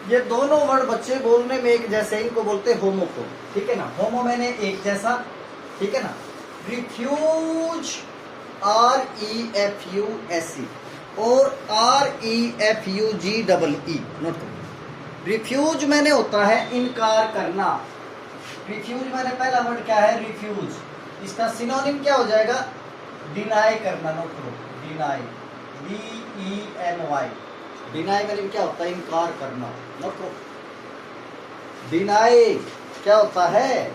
ये दोनों वर्ड बच्चे बोलने में एक जैसे, इनको बोलते होमो को, ठीक है ना। होमो मैंने एक जैसा, ठीक है ना। रिफ्यूज REFUSE और REFUGEE, नोट करो। रिफ्यूज मैंने होता है इनकार करना। रिफ्यूज मैंने पहला वर्ड क्या है, रिफ्यूज, इसका सिनोनिम क्या हो जाएगा, डिनाई करना, नोट करो, डिनाई, DENY। डिनाई मैंने क्या होता है, इनकार करना, नोट करो। डिनाई क्या होता है,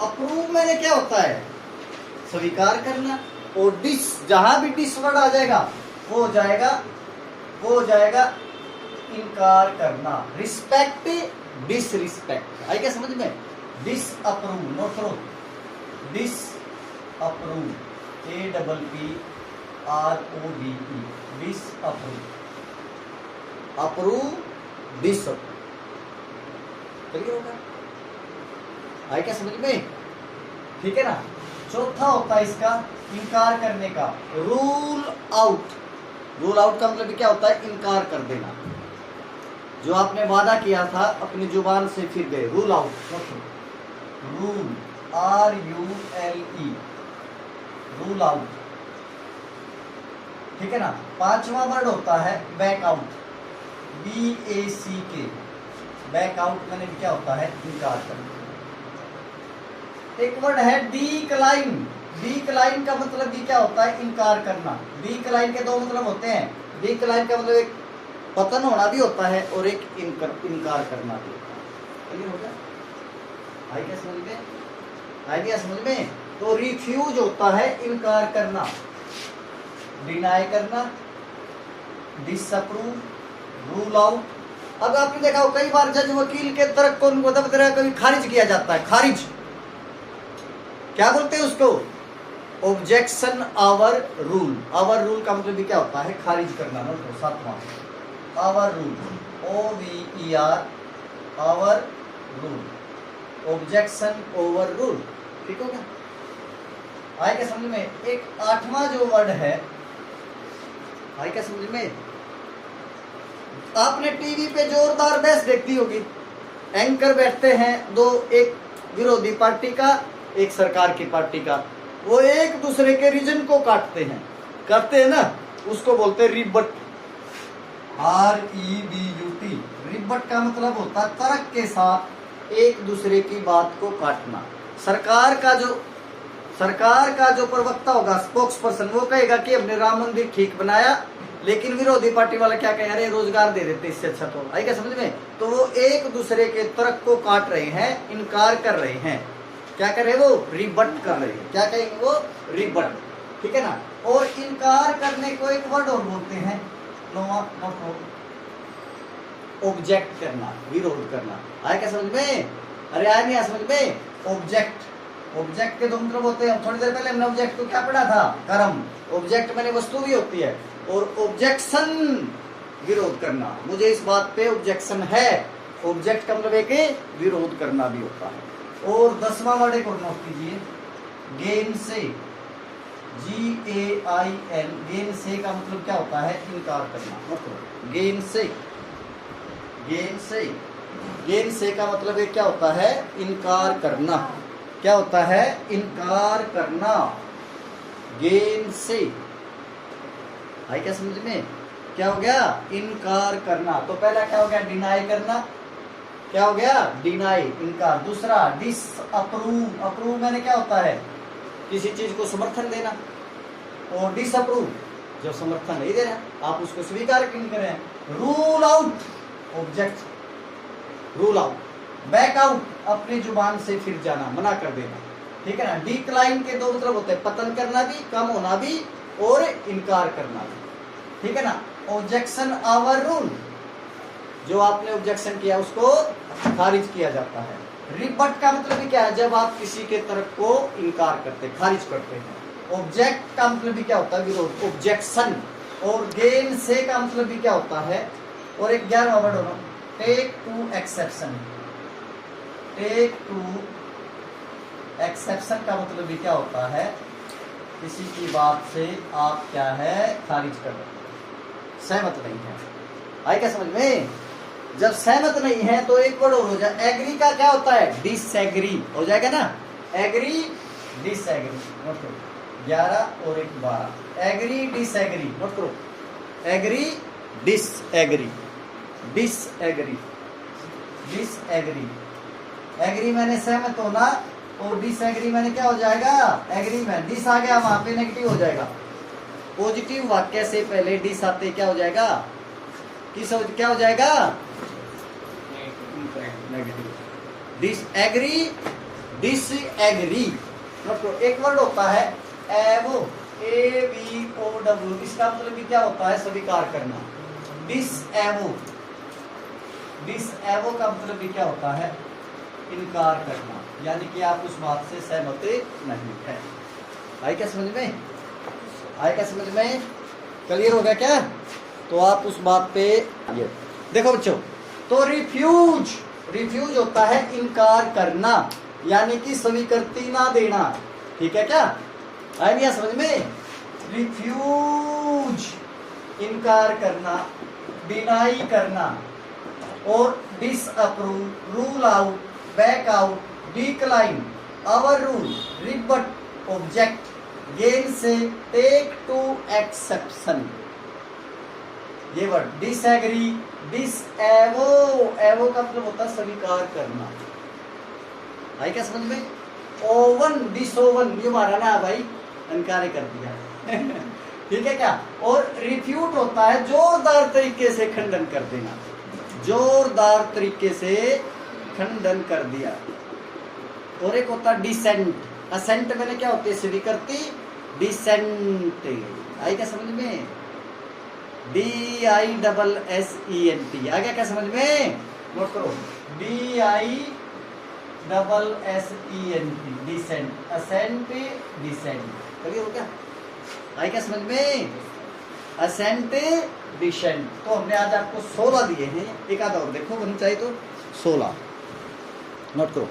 अप्रूव मैंने क्या होता है, स्वीकार करना। और डिस, जहां भी डिस वर्ड आ जाएगा वो हो जाएगा इनकार करना। रिस्पेक्ट, डिसरिस्पेक्ट, आई क्या समझ में। डिस अप्रूव, नोट करो, disapprove, APPROVE, disapprove, approve, disapprove, clear होगा, आई क्या समझ में, ठीक है ना। चौथा होता है इसका इनकार करने का, रूल आउट। रूल आउट का मतलब क्या होता है, इनकार कर देना। जो आपने वादा किया था अपनी जुबान से फिर गए, rule out, rule, RULE, rule out, ठीक है ना। पांचवा वर्ड होता है back out, BACK, back out मैंने क्या होता है, इनकार करना। एक वर्ड है डिक्लाइन। डिक्लाइन का मतलब भी क्या होता है, इनकार करना। डिक्लाइन के दो मतलब होते हैं। डिक्लाइन का मतलब एक पतन होना भी होता है और एक इनकार करना भी होता है। क्लियर हो गया, आई क्या समझ में, आई क्या समझ में। तो रिफ्यूज होता है इनकार करना, डिनाई करना, डिसअप्रूव, रूल आउट। अब आपने देखा हो कई बार जज वकील के तर्क को कभी खारिज किया जाता है। खारिज क्या बोलते हैं उसको, objection overrule. Overrule का मतलब भी क्या होता है, खारिज करना। नोट सातवां, overrule, OVER, overrule, objection overrule, ठीक हो गया, आए क्या समझ में। एक आठवां जो वर्ड है, आए क्या समझ में। आपने टीवी पे जोरदार बहस देखती होगी, एंकर बैठते हैं दो, एक विरोधी पार्टी का, एक सरकार की पार्टी का, वो एक दूसरे के रीजन को काटते हैं, करते हैं ना, उसको बोलते हैं रिबट, REBUT। रिबट का मतलब होता है तर्क के साथ एक दूसरे की बात को काटना। सरकार का जो प्रवक्ता होगा, स्पोक्स पर्सन, वो कहेगा कि हमने राम मंदिर ठीक बनाया, लेकिन विरोधी पार्टी वाला क्या कहे, अरे रोजगार दे देते इससे अच्छा। तो आई क्या समझ में। तो वो एक दूसरे के तर्क को काट रहे हैं, इनकार कर रहे हैं। क्या कर रहे हैं वो, रिबट कर रहे हैं। क्या कहेंगे वो, रिबट, ठीक है ना। और इनकार करने को एक वर्ड और बोलते हैं, ऑब्जेक्ट करना, विरोध करना। आया क्या समझ में, अरे आया नहीं समझ में। ऑब्जेक्ट, ऑब्जेक्ट के दो मतलब होते हैं। थोड़ी देर पहले हमने ऑब्जेक्ट को क्या पढ़ा था, कर्म। ऑब्जेक्ट मैंने वस्तु भी होती है, और ऑब्जेक्शन विरोध करना, मुझे इस बात पे ऑब्जेक्शन है। ऑब्जेक्ट का मतलब एक विरोध करना भी होता है। और 10वां वर्ड एक और नोट कीजिए, गेन से, GAIN, गेन से का मतलब क्या होता है, इनकार करना। मतलब गेन से, गेन से, गेन से का मतलब एक क्या होता है, इनकार करना। क्या होता है, इनकार करना, गेन से। आई क्या समझ में, क्या हो गया, इनकार करना। तो पहला क्या हो गया, डिनाई करना, क्या हो गया, डिनाई, इनकार। दूसरा डिसअप्रूव, अप्रूव मैंने क्या होता है, किसी चीज को समर्थन देना। और डिसअप्रूव, जब समर्थन नहीं दे रहा, आप उसको स्वीकार नहीं कर रहे हैं। Rule out, object, rule out. Back out, अपनी जुबान से फिर जाना, मना कर देना, ठीक है ना। डिक्लाइन के दो मतलब होते हैं, पतन करना भी, कम होना भी, और इनकार करना भी, ठीक है ना। ऑब्जेक्शन आवर रूल, जो आपने ऑब्जेक्शन किया उसको खारिज किया जाता है। रिबट का मतलब भी क्या है, जब आप किसी के तर्क को इनकार करते, खारिज करते हैं। ऑब्जेक्ट का मतलब भी क्या होता है, विरोध, ऑब्जेक्शन। और गेन से का मतलब भी क्या होता है। और एक 11वां वर्ड होना, take to exception. Take to exception का मतलब भी क्या होता है, किसी की बात से आप क्या है, खारिज कर रहे हैं, सहमत नहीं है। आई क्या समझ में, जब सहमत नहीं है तो एक वर्ड और हो जाए। एग्री का क्या होता है? डिसएग्री हो जाएगा ना, एग्री डिसएग्री। नोट करो, 11 और 1 12। एग्री डिसएग्री, नोट करो, agree disagree, disagree, disagree. Agree मैंने सहमत होना और डिसएग्री मैंने क्या हो जाएगा? एग्री में डिस आ गया, वहां पे नेगेटिव हो जाएगा। पॉजिटिव वाक्य से पहले डिस आते क्या हो जाएगा? क्या हो जाएगा? नेगेटिव। Disagree disagree. एक वर्ड होता है एवो, AVOW, इसका मतलब भी क्या होता है? स्वीकार करना। डिसएवो, डिसएवो का मतलब भी क्या होता है? इनकार करना, यानी कि आप उस बात से सहमत नहीं है। आई क्या समझ में? आई क्या समझ में? क्लियर हो गया क्या? तो आप उस बात पे ये देखो बच्चों, तो रिफ्यूज, रिफ्यूज होता है इनकार करना, यानी कि स्वीकृति ना देना। ठीक है क्या? आई नहीं समझ में? रिफ्यूज इनकार करना, डिनाई करना, और disapprove, rule out, back out, decline, over rule, रिबट, object, gain से, टेक टू एक्सेप्शन। ये वर्ड डिसएग्री, डिसएवो, एवो का मतलब होता है स्वीकार करना। आई क्या समझ में? ओवन, डिसओवन, ये मारा ना भाई, इनकार कर दिया। ठीक है क्या? और रिफ्यूट होता है जोरदार तरीके से खंडन कर देना, जोरदार तरीके से खंडन कर दिया। और एक होता है डिसेंट, असेंट मैंने क्या होती है? स्वीकृति, डिसेंट। आई क्या समझ में? DISSENT आ गया क्या समझ में? नोट करो, DISSENT, डिसेंट, असेंट, डिसेंट। करिए हो क्या? आई क्या समझ में? Assent, dissent. तो हमने आज आपको 16 दिए हैं, एक आधा और देखो बनना चाहिए तो 16 नोट करो।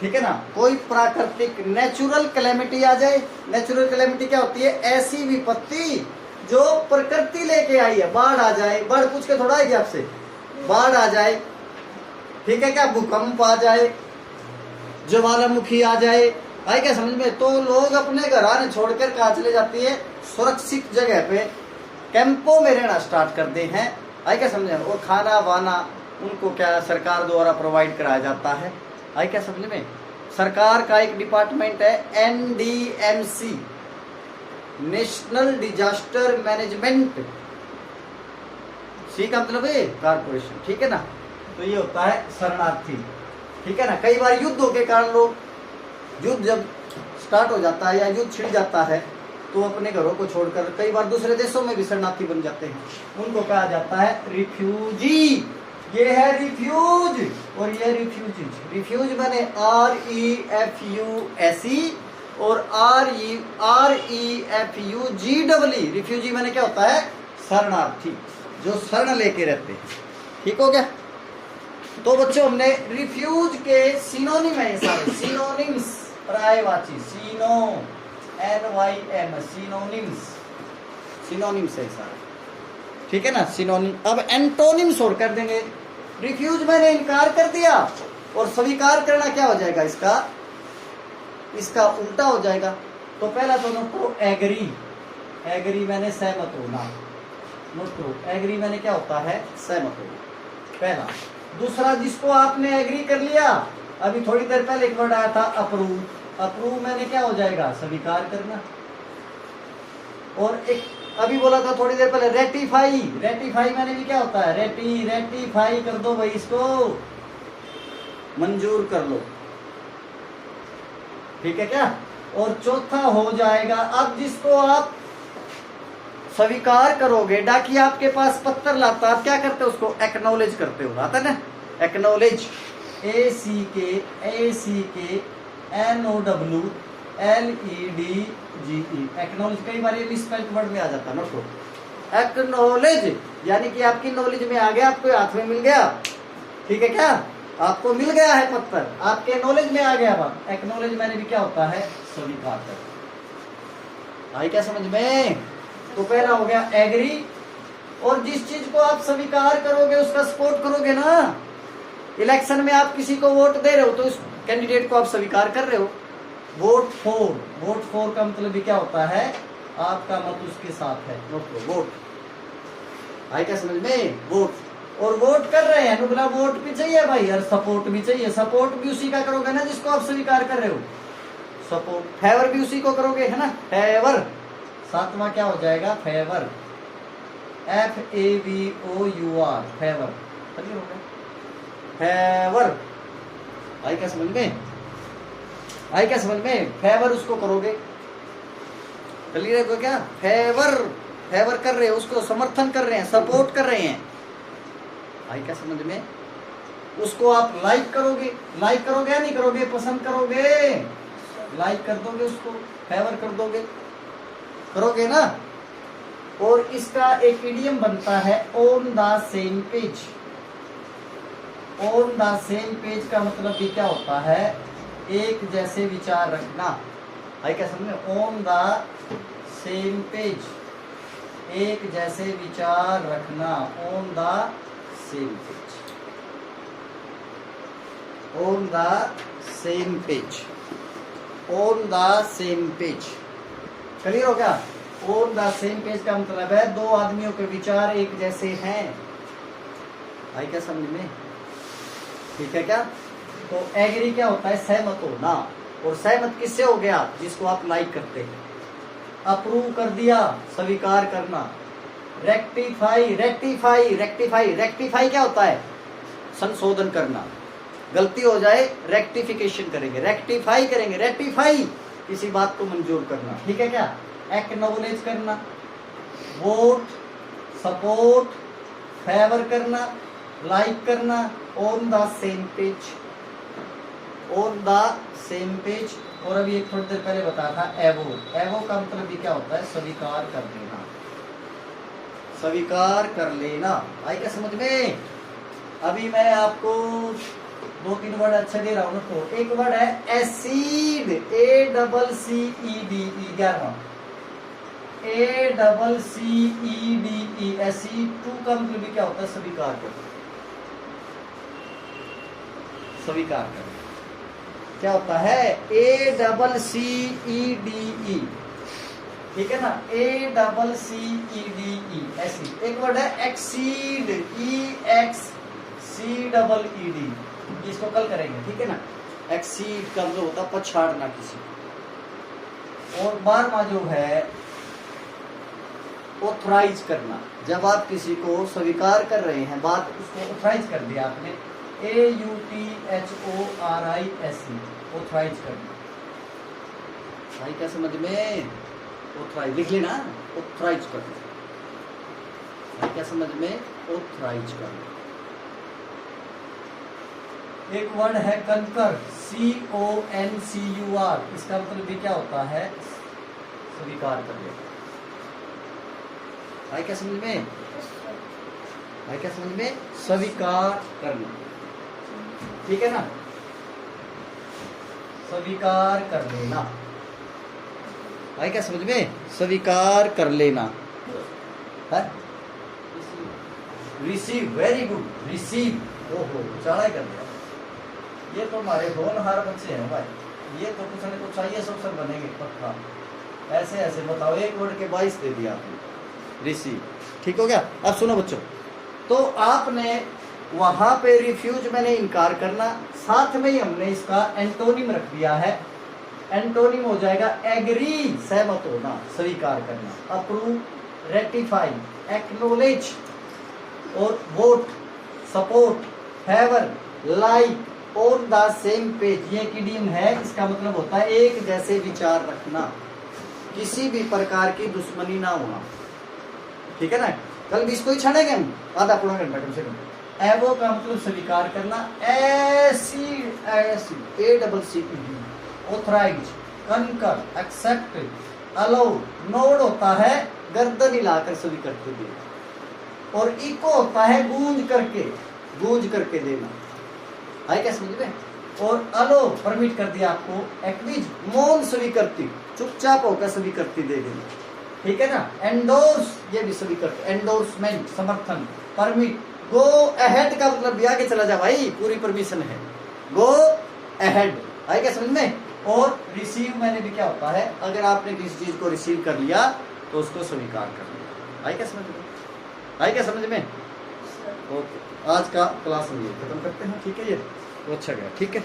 ठीक है ना? कोई प्राकृतिक नेचुरल कैलेमिटी आ जाए। नेचुरल कैलेमिटी क्या होती है? ऐसी विपत्ति जो प्रकृति लेके आई है। बाढ़ आ जाए, बाढ़ पूछ के थोड़ा आएगी आपसे, बाढ़ आ जाए, ठीक है क्या? भूकंप आ जाए, ज्वालामुखी आ जाए, आई क्या समझ में? तो लोग अपने घर आने छोड़कर कहाँ चले जाती है? सुरक्षित जगह पे कैंपों में रहना स्टार्ट करते हैं। आई क्या समझ में? और खाना वाना उनको क्या सरकार द्वारा प्रोवाइड कराया जाता है। आई क्या समझ में? सरकार का एक डिपार्टमेंट है NDMC, नेशनल डिजास्टर मैनेजमेंट। सी का मतलब है कारपोरेशन। ठीक है ना? तो ये होता है शरणार्थी। ठीक है ना? कई बार युद्धों के कारण लोग, युद्ध जब स्टार्ट हो जाता है या युद्ध छिड़ जाता है तो अपने घरों को छोड़कर कई बार दूसरे देशों में भी शरणार्थी बन जाते हैं। उनको कहा जाता है रिफ्यूजी। ये है रिफ्यूज और ये रिफ्यूजीज। रिफ्यूज माने REFUSE और REFUGEE। रिफ्यूजी माने क्या होता है? शरणार्थी, जो शरण लेके रहते हैं। ठीक हो गया? तो बच्चों हमने रिफ्यूज के सिनोनिम है, सारे सिनोनिम्स, पर्यायवाची, सिनो NYM, सिनोनिम्स, सिनोनिम्स है सारे। ठीक है ना? सिनोनिम। अब एंटोनिम्स और कर देंगे। रिफ्यूज मैंने इनकार कर दिया और स्वीकार करना क्या हो जाएगा? इसका उल्टा हो जाएगा। तो पहला तो नोट करो एग्री, एग्री मैंने सहमत होना। नोट करो, एग्री मैंने क्या होता है? सहमत होना, पहला। दूसरा, जिसको आपने एग्री कर लिया, अभी थोड़ी देर पहले एक वर्ड आया था अप्रूव। अप्रूव मैंने क्या हो जाएगा? स्वीकार करना। और एक अभी बोला था थोड़ी देर पहले रेटिफाई। रेटिफाई मैंने भी क्या होता है? रेटिफाई कर दो भाई, इसको मंजूर कर लो। ठीक है क्या? और चौथा हो जाएगा, अब जिसको आप स्वीकार करोगे, डाकिया आपके पास पत्र लाता, आप क्या करते हो? उसको एक्नॉलेज करते हो। आता है ना? Acknowledge, ACKNOWLEDGE, acknowledge. कई बार ये मिसस्पेल्ड वर्ड में आ जाता है। नोट करो, एक्नॉलेज यानी कि आपकी नॉलेज में आ गया, आपको हाथ में मिल गया। ठीक है क्या? आपको मिल गया है पत्थर, आपके नॉलेज में आ गया बात। एक्नॉलेज मैंने भी क्या होता है? स्वीकार कर। आई क्या समझ में? तो पहला हो गया एग्री, और जिस चीज को आप स्वीकार करोगे उसका सपोर्ट करोगे ना। इलेक्शन में आप किसी को वोट दे रहे हो तो उस कैंडिडेट को आप स्वीकार कर रहे हो। वोट फॉर का मतलब भी क्या होता है, आपका मत उसके साथ है, वोट आई क्या समझ में, वोट। और वोट कर रहे हैं तो बोला वोट भी चाहिए भाई, और सपोर्ट भी चाहिए। सपोर्ट भी उसी का करोगे ना जिसको आप स्वीकार कर रहे हो, सपोर्ट। फेवर भी उसी को करोगे, है ना, फेवर। सातवां क्या हो जाएगा, favour, FAVOUR, favour. Favour I क्या समझ में, आई क्या समझ में, फेवर उसको करोगे। क्लियर है क्या, फेवर, फेवर कर रहे हैं उसको, समर्थन कर रहे हैं, सपोर्ट कर रहे हैं। आई क्या समझ में, उसको आप लाइक करोगे, लाइक करोगे या नहीं करोगे, पसंद करोगे, लाइक कर दोगे उसको, फेवर कर दोगे, करोगे ना। और इसका एक इडियम बनता है on the same page. On the same page का मतलब भी क्या होता है, एक जैसे विचार रखना। आई क्या समझ में, ऑन द सेम पेज, एक जैसे विचार रखना, on the same page, on the same page, on the same page. Clear हो गया, ऑन द सेम पेज का मतलब है दो आदमियों के विचार एक जैसे हैं। आई क्या समझ में, ठीक है क्या। तो एग्री क्या होता है, सहमत होना। और सहमत किससे हो गया, जिसको आप लाइक करते हैं। अप्रूव कर दिया, स्वीकार करना। रेक्टिफाई, रेक्टिफाई, रेक्टिफाई, रेक्टिफाई क्या होता है, संशोधन करना। गलती हो जाए रेक्टिफिकेशन करेंगे, रेक्टिफाई करेंगे, रेक्टिफाई किसी बात को मंजूर करना, ठीक है क्या। एक्नॉलेज करना, वोट, सपोर्ट, फेवर करना, लाइक करना, on the same page, on the same page. और अभी एक थोड़ी देर पहले बताया था एवो, एवो का मतलब भी क्या होता है, स्वीकार कर लेना, स्वीकार कर लेना। आई क्या समझ में। अभी मैं आपको दो तीन वर्ड अच्छे दे रहा हूं ना, तो एक वर्ड है एसिड, ACCEDE, 11वां, ACCEDE, एसिड। टू का मतलब भी क्या होता है, स्वीकार कर, स्वीकार कर क्या होता है, ACCEDE, ठीक है ना, ACCEDE, एसिड। एक वर्ड है एक्सीड, EXCEED, इसको कल करेंगे, ठीक है ना। एक्सीड का मतलब होता है पछाड़ना किसी को। और 12वां जो है ऑथराइज करना, जब आप किसी को स्वीकार कर रहे हैं बात, उसको ऑथराइज कर दिया आपने, AUTHORISE, ऑथराइज करना। भाई क्या समझ में, ऑथराइज लिख लेना, ऑथराइज करना। भाई क्या समझ में, ऑथराइज करना। एक वर्ड है कंकर, CONCUR, इसका मतलब भी क्या होता है, स्वीकार कर लेना। भाई क्या समझ में, भाई क्या समझ में, स्वीकार करना, ठीक है ना, स्वीकार कर लेना। भाई क्या समझ में, स्वीकार कर लेना है। Receive, very good, receive. ओहो चढ़ाई कर दिया, ये तो हमारे होनहार बच्चे हैं भाई, ये तो कुछ न कुछ IAS अफसर बनेंगे पक्का। ऐसे ऐसे बताओ, एक वर्ड के 22 दे दिया आपने, रिसीव, ठीक हो गया। अब सुनो बच्चों, तो आपने वहां पे रिफ्यूज मैंने इनकार करना, साथ में ही हमने इसका एंटोनिम रख दिया है। एंटोनिम हो जाएगा एग्री, सहमत होना, स्वीकार करना, अप्रूव, रेक्टिफाई, एक्नॉलेज, और vote, support, favour, like, on the same page. ये इडियम है, इसका मतलब होता है एक जैसे विचार रखना, किसी भी प्रकार की दुश्मनी ना होना, ठीक है ना। कल भी इसको ही छाड़ेंगे हम, आधा पौना घंटा कम से कम। एवो का मतलब स्वीकार करना, ACCED, ऑथराइज, कंकर, एक्सेप्ट, अलाउ। नोड होता है गर्दन हिलाकर स्वीकृति देना, और इको होता है गूंज करके देना। आई क्या समझ में। और अलो परमिट कर दिया आपको, एक्विज, मौन स्वीकृति, चुपचाप होकर स्वीकृति दे देना। ठीक है ना। एंडोर्स ये भी स्वीकृत, एंडोर्समेंट समर्थन, परमिट, गो अहेड का मतलब भी आगे चला जा भाई, पूरी परमिशन है, गो अहेड, आएगा समझ में। और रिसीव मैंने भी क्या होता है, अगर आपने किसी चीज को रिसीव कर लिया तो उसको स्वीकार कर लिया, आएगा समझ में, आएगा समझ में। ओके, आज का क्लास हम ये खत्म करते हैं, ठीक है, ये तो अच्छा गया, ठीक है।